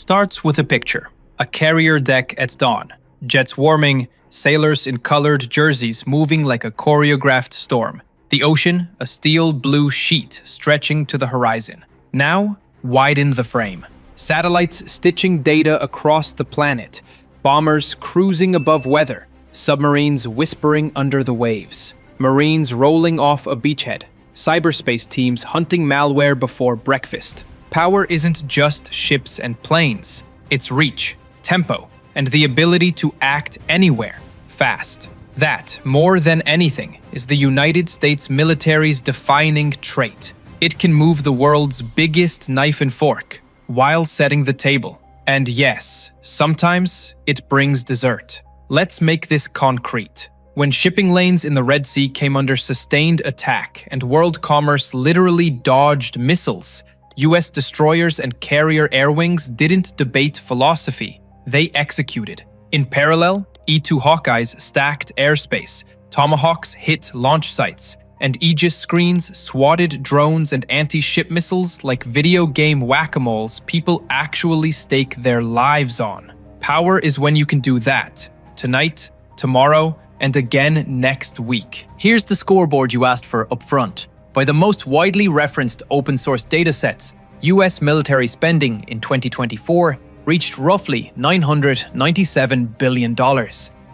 starts with a picture. A carrier deck at dawn. Jets warming, sailors in colored jerseys moving like a choreographed storm. The ocean, a steel blue sheet stretching to the horizon. Now, widen the frame. Satellites stitching data across the planet. Bombers cruising above weather. Submarines whispering under the waves. Marines rolling off a beachhead. Cyberspace teams hunting malware before breakfast. Power isn't just ships and planes. It's reach, tempo, and the ability to act anywhere, fast. That, more than anything, is the United States military's defining trait. It can move the world's biggest knife and fork while setting the table. And yes, sometimes it brings dessert. Let's make this concrete. When shipping lanes in the Red Sea came under sustained attack and world commerce literally dodged missiles, US destroyers and carrier air wings didn't debate philosophy. They executed. In parallel, E-2 Hawkeyes stacked airspace, Tomahawks hit launch sites, and Aegis screens swatted drones and anti-ship missiles like video game whack-a-moles people actually stake their lives on. Power is when you can do that. Tonight, tomorrow, and again next week. Here's the scoreboard you asked for up front. By the most widely referenced open-source datasets, US military spending in 2024 reached roughly $997 billion.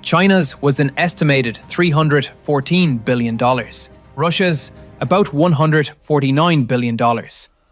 China's was an estimated $314 billion. Russia's about $149 billion.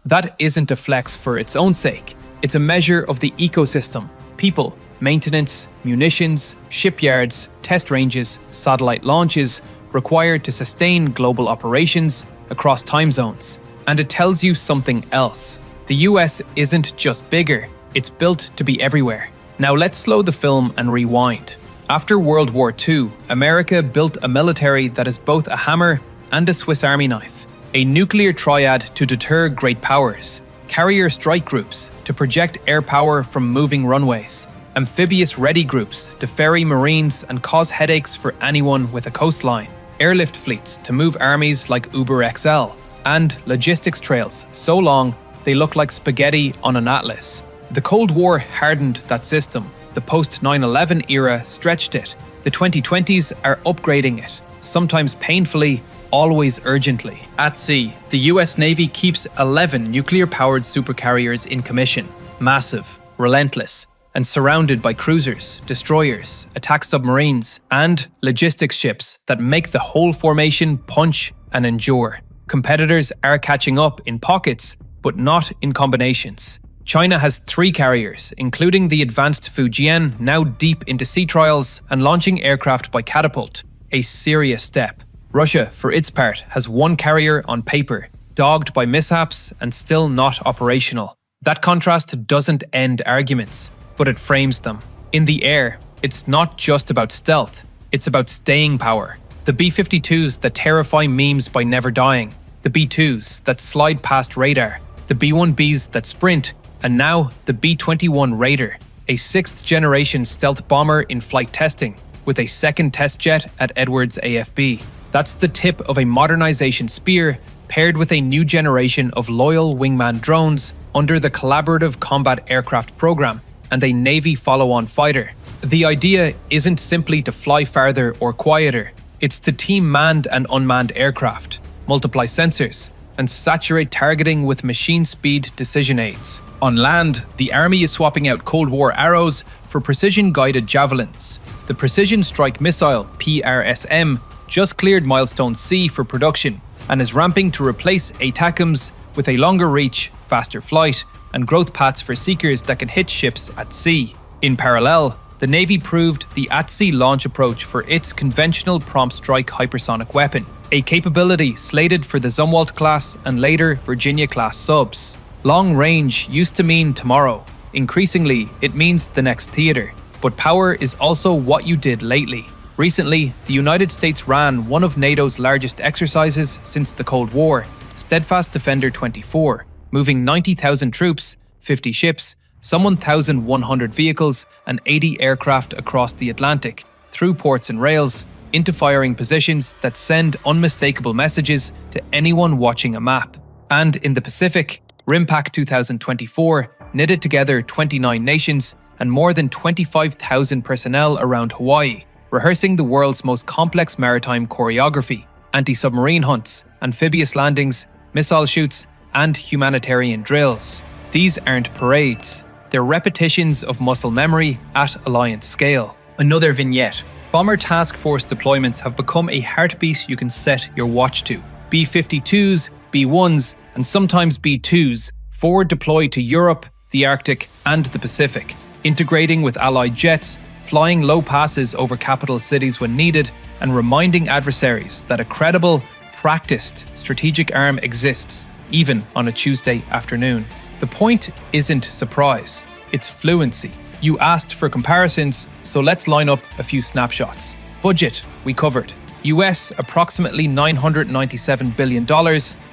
That isn't a flex for its own sake. It's a measure of the ecosystem, people, maintenance, munitions, shipyards, test ranges, satellite launches required to sustain global operations across time zones. And it tells you something else. The US isn't just bigger, it's built to be everywhere. Now let's slow the film and rewind. After World War II, America built a military that is both a hammer and a Swiss Army knife. A nuclear triad to deter great powers. Carrier strike groups to project air power from moving runways. Amphibious ready groups to ferry marines and cause headaches for anyone with a coastline. Airlift fleets to move armies like Uber XL. And logistics trails so long they look like spaghetti on an atlas. The Cold War hardened that system. The post-9/11 era stretched it. The 2020s are upgrading it, sometimes painfully, always urgently. At sea, the US Navy keeps 11 nuclear-powered supercarriers in commission. Massive, relentless, and surrounded by cruisers, destroyers, attack submarines, and logistics ships that make the whole formation punch and endure. Competitors are catching up in pockets, but not in combinations. China has 3 carriers, including the advanced Fujian, now deep into sea trials and launching aircraft by catapult. A serious step. Russia, for its part, has 1 carrier on paper, dogged by mishaps and still not operational. That contrast doesn't end arguments, but it frames them. In the air, it's not just about stealth, it's about staying power. The B-52s that terrify memes by never dying, the B-2s that slide past radar, the B-1Bs that sprint, and now the B-21 Raider, a 6th-generation stealth bomber in flight testing, with a 2nd test jet at Edwards AFB. That's the tip of a modernization spear paired with a new generation of loyal wingman drones under the Collaborative Combat Aircraft Program and a Navy follow-on fighter. The idea isn't simply to fly farther or quieter, it's to team manned and unmanned aircraft, multiply sensors, and saturate targeting with machine-speed decision aids. On land, the Army is swapping out Cold War arrows for precision-guided javelins. The Precision Strike Missile, PRSM, just cleared Milestone C for production and is ramping to replace ATACMS with a longer reach, faster flight, and growth paths for seekers that can hit ships at sea. In parallel, the Navy proved the at-sea launch approach for its conventional prompt strike hypersonic weapon, a capability slated for the Zumwalt-class and later Virginia-class subs. Long range used to mean tomorrow. Increasingly, it means the next theater. But power is also what you did lately. Recently, the United States ran one of NATO's largest exercises since the Cold War, Steadfast Defender 24, moving 90,000 troops, 50 ships, some 1,100 vehicles, and 80 aircraft across the Atlantic, through ports and rails, into firing positions that send unmistakable messages to anyone watching a map. And in the Pacific, RIMPAC 2024 knitted together 29 nations and more than 25,000 personnel around Hawaii, rehearsing the world's most complex maritime choreography: anti-submarine hunts, amphibious landings, missile shoots, and humanitarian drills. These aren't parades, they're repetitions of muscle memory at alliance scale. Another vignette. Bomber task force deployments have become a heartbeat you can set your watch to. B-52s, B-1s, and sometimes B-2s, forward deployed to Europe, the Arctic, and the Pacific, integrating with Allied jets, flying low passes over capital cities when needed, and reminding adversaries that a credible, practiced strategic arm exists, even on a Tuesday afternoon. The point isn't surprise, it's fluency. You asked for comparisons, so let's line up a few snapshots. Budget, we covered. US, approximately $997 billion.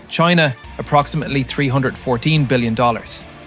China, approximately $314 billion.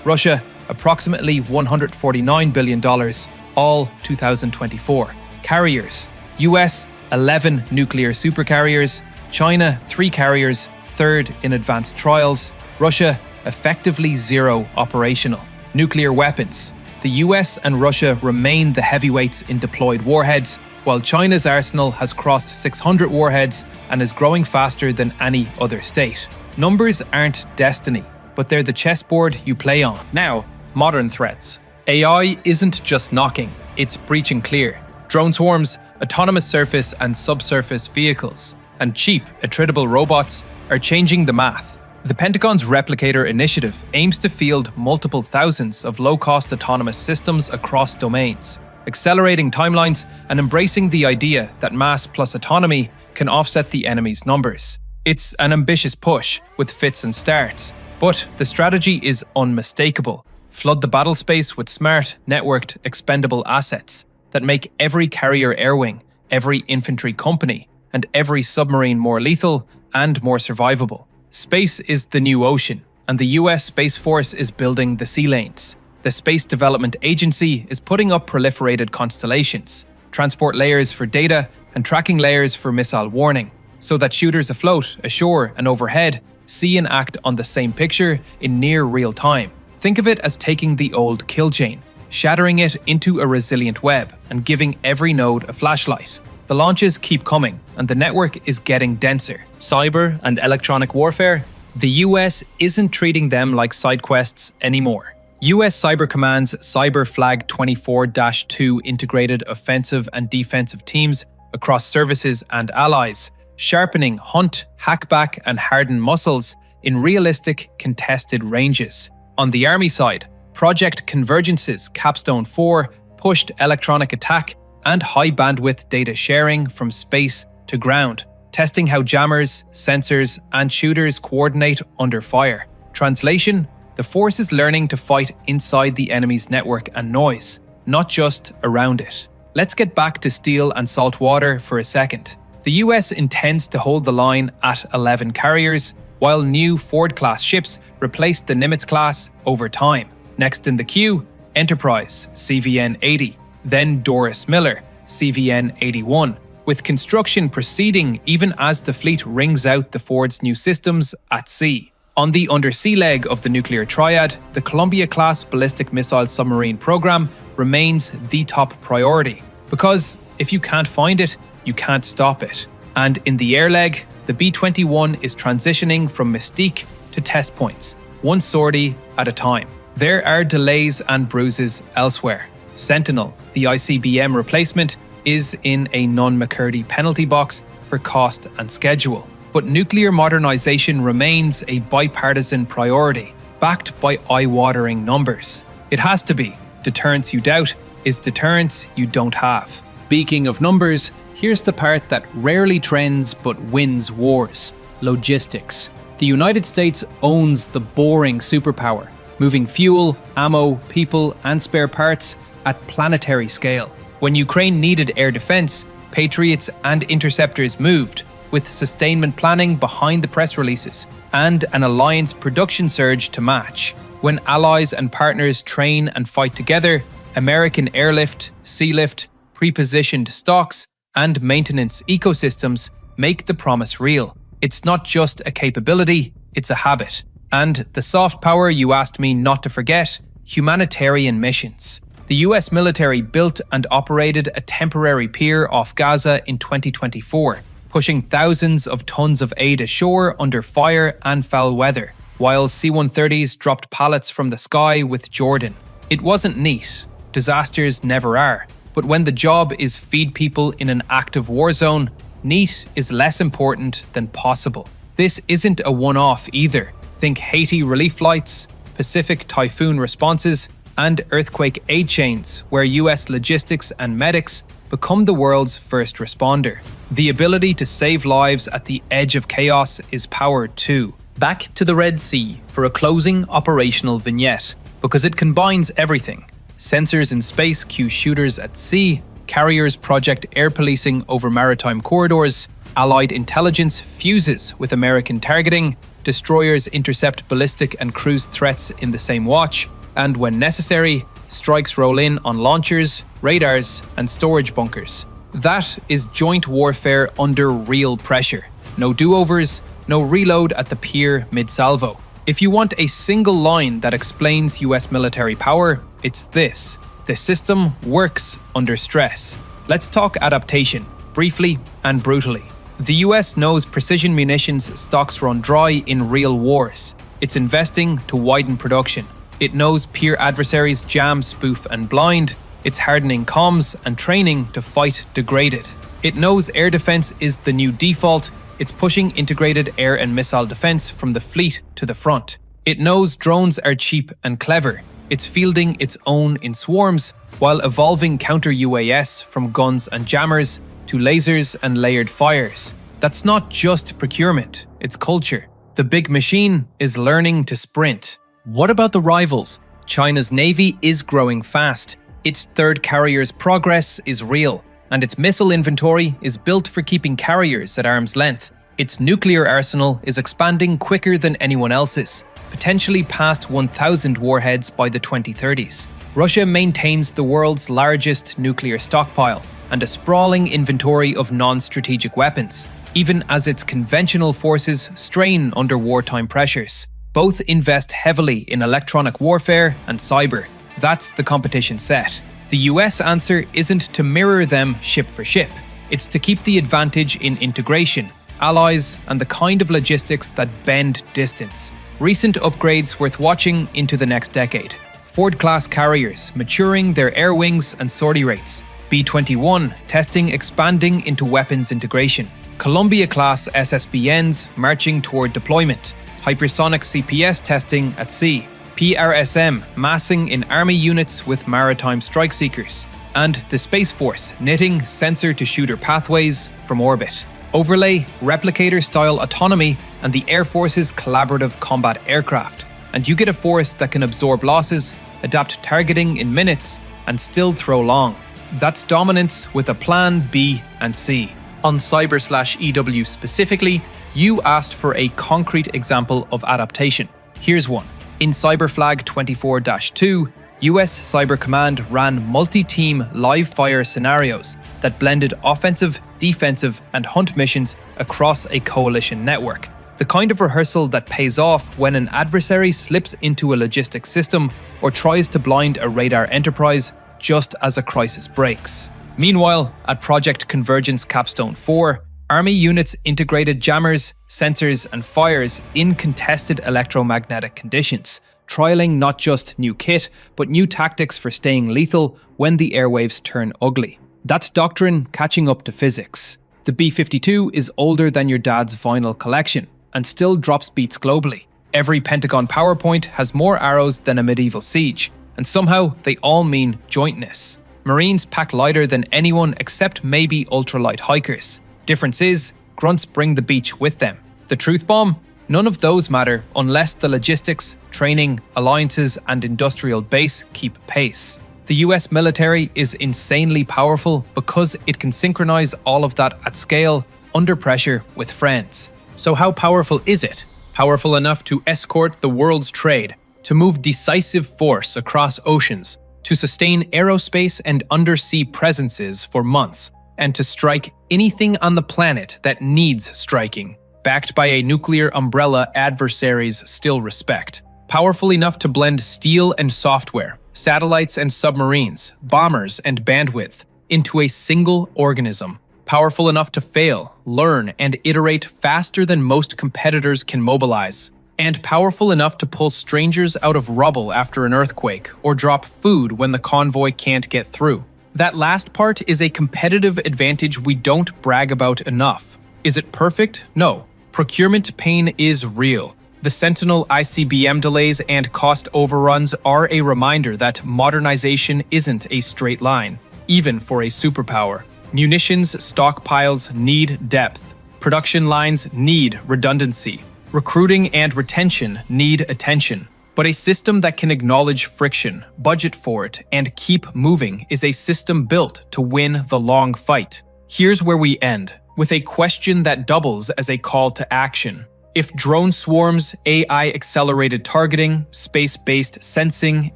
Russia, approximately $149 billion, all 2024. Carriers, US, 11 nuclear supercarriers. China, 3 carriers, 3rd in advanced trials. Russia, effectively 0 operational. Nuclear weapons. The US and Russia remain the heavyweights in deployed warheads, while China's arsenal has crossed 600 warheads and is growing faster than any other state. Numbers aren't destiny, but they're the chessboard you play on. Now, modern threats. AI isn't just knocking, it's breaching clear. Drone swarms, autonomous surface and subsurface vehicles, and cheap, attritable robots are changing the math. The Pentagon's Replicator initiative aims to field multiple thousands of low-cost autonomous systems across domains, accelerating timelines and embracing the idea that mass plus autonomy can offset the enemy's numbers. It's an ambitious push, with fits and starts, but the strategy is unmistakable. Flood the battle space with smart, networked, expendable assets that make every carrier air wing, every infantry company, and every submarine more lethal and more survivable. Space is the new ocean, and the US Space Force is building the sea lanes. The Space Development Agency is putting up proliferated constellations, transport layers for data, and tracking layers for missile warning, so that shooters afloat, ashore, and overhead see and act on the same picture in near real time. Think of it as taking the old kill chain, shattering it into a resilient web, and giving every node a flashlight. The launches keep coming, and the network is getting denser. Cyber and electronic warfare. The US isn't treating them like side quests anymore. US Cyber Command's Cyber Flag 24-2 integrated offensive and defensive teams across services and allies, sharpening hunt, hackback, and harden muscles in realistic, contested ranges. On the Army side, Project Convergence's Capstone 4 pushed electronic attack and high-bandwidth data sharing from space to ground, testing how jammers, sensors, and shooters coordinate under fire. Translation: the force is learning to fight inside the enemy's network and noise, not just around it. Let's get back to steel and salt water for a second. The US intends to hold the line at 11 carriers, while new Ford-class ships replace the Nimitz-class over time. Next in the queue, Enterprise, CVN-80, then Doris Miller, CVN-81, with construction proceeding even as the fleet wrings out the Ford's new systems at sea. On the undersea leg of the nuclear triad, the Columbia-class ballistic missile submarine program remains the top priority, because if you can't find it, you can't stop it. And in the air leg, the B-21 is transitioning from mystique to test points, one sortie at a time. There are delays and bruises elsewhere. Sentinel, the ICBM replacement, is in a non-McCurdy penalty box for cost and schedule. But nuclear modernization remains a bipartisan priority, backed by eye-watering numbers. It has to be. Deterrence you doubt is deterrence you don't have. Speaking of numbers, here's the part that rarely trends but wins wars: logistics. The United States owns the boring superpower, moving fuel, ammo, people, and spare parts at planetary scale. When Ukraine needed air defense, Patriots and interceptors moved, with sustainment planning behind the press releases and an alliance production surge to match. When allies and partners train and fight together, American airlift, sealift, pre-positioned stocks, and maintenance ecosystems make the promise real. It's not just a capability, it's a habit. And the soft power you asked me not to forget, humanitarian missions. The US military built and operated a temporary pier off Gaza in 2024, pushing thousands of tons of aid ashore under fire and foul weather, while C-130s dropped pallets from the sky with Jordan. It wasn't neat. Disasters never are. But when the job is feed people in an active war zone, neat is less important than possible. This isn't a one-off either. Think Haiti relief flights, Pacific typhoon responses, and earthquake aid chains, where US logistics and medics become the world's first responder. The ability to save lives at the edge of chaos is power too. Back to the Red Sea for a closing operational vignette, because it combines everything. Sensors in space cue shooters at sea, carriers project air policing over maritime corridors, Allied intelligence fuses with American targeting, destroyers intercept ballistic and cruise threats in the same watch, and when necessary, strikes roll in on launchers, radars, and storage bunkers. That is joint warfare under real pressure. No do-overs, no reload at the pier mid-salvo. If you want a single line that explains US military power, it's this: the system works under stress. Let's talk adaptation, briefly and brutally. The US knows precision munitions stocks run dry in real wars. It's investing to widen production. It knows peer adversaries jam, spoof, and blind. It's hardening comms and training to fight degraded. It knows air defense is the new default. It's pushing integrated air and missile defense from the fleet to the front. It knows drones are cheap and clever. It's fielding its own in swarms, while evolving counter-UAS from guns and jammers to lasers and layered fires. That's not just procurement, it's culture. The big machine is learning to sprint. What about the rivals? China's navy is growing fast. Its third carrier's progress is real, and its missile inventory is built for keeping carriers at arm's length. Its nuclear arsenal is expanding quicker than anyone else's, potentially past 1,000 warheads by the 2030s. Russia maintains the world's largest nuclear stockpile and a sprawling inventory of non-strategic weapons, even as its conventional forces strain under wartime pressures. Both invest heavily in electronic warfare and cyber. That's the competition set. The US answer isn't to mirror them ship for ship. It's to keep the advantage in integration, allies, and the kind of logistics that bend distance. Recent upgrades worth watching into the next decade. Ford-class carriers maturing their air wings and sortie rates. B-21 testing expanding into weapons integration. Columbia-class SSBNs marching toward deployment. Hypersonic CPS testing at sea, PRSM massing in army units with maritime strike seekers, and the Space Force knitting sensor-to-shooter pathways from orbit. Overlay replicator-style autonomy and the Air Force's collaborative combat aircraft, and you get a force that can absorb losses, adapt targeting in minutes, and still throw long. That's dominance with a plan B and C. On Cyber/EW specifically, you asked for a concrete example of adaptation. Here's one. In Cyberflag 24-2, US Cyber Command ran multi-team live-fire scenarios that blended offensive, defensive, and hunt missions across a coalition network. The kind of rehearsal that pays off when an adversary slips into a logistics system or tries to blind a radar enterprise just as a crisis breaks. Meanwhile, at Project Convergence Capstone 4, Army units integrated jammers, sensors, and fires in contested electromagnetic conditions, trialing not just new kit, but new tactics for staying lethal when the airwaves turn ugly. That's doctrine catching up to physics. The B-52 is older than your dad's vinyl collection, and still drops beats globally. Every Pentagon PowerPoint has more arrows than a medieval siege, and somehow they all mean jointness. Marines pack lighter than anyone except maybe ultralight hikers. Difference is, grunts bring the beach with them. The truth bomb? None of those matter unless the logistics, training, alliances, and industrial base keep pace. The US military is insanely powerful because it can synchronize all of that at scale, under pressure, with friends. So how powerful is it? Powerful enough to escort the world's trade, to move decisive force across oceans, to sustain aerospace and undersea presences for months, and to strike anything on the planet that needs striking, backed by a nuclear umbrella adversaries still respect. Powerful enough to blend steel and software, satellites and submarines, bombers and bandwidth into a single organism. Powerful enough to fail, learn, and iterate faster than most competitors can mobilize. And powerful enough to pull strangers out of rubble after an earthquake or drop food when the convoy can't get through. That last part is a competitive advantage we don't brag about enough. Is it perfect? No. Procurement pain is real. The Sentinel ICBM delays and cost overruns are a reminder that modernization isn't a straight line, even for a superpower. Munitions stockpiles need depth. Production lines need redundancy. Recruiting and retention need attention. But a system that can acknowledge friction, budget for it, and keep moving is a system built to win the long fight. Here's where we end, with a question that doubles as a call to action. If drone swarms, AI-accelerated targeting, space-based sensing,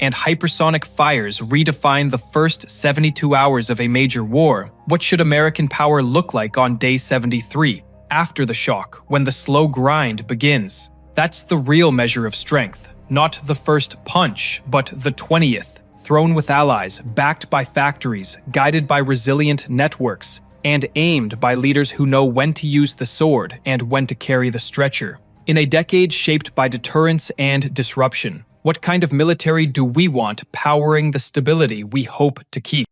and hypersonic fires redefine the first 72 hours of a major war, what should American power look like on day 73, after the shock, when the slow grind begins? That's the real measure of strength. Not the first punch, but the 20th, thrown with allies, backed by factories, guided by resilient networks, and aimed by leaders who know when to use the sword and when to carry the stretcher. In a decade shaped by deterrence and disruption, what kind of military do we want powering the stability we hope to keep?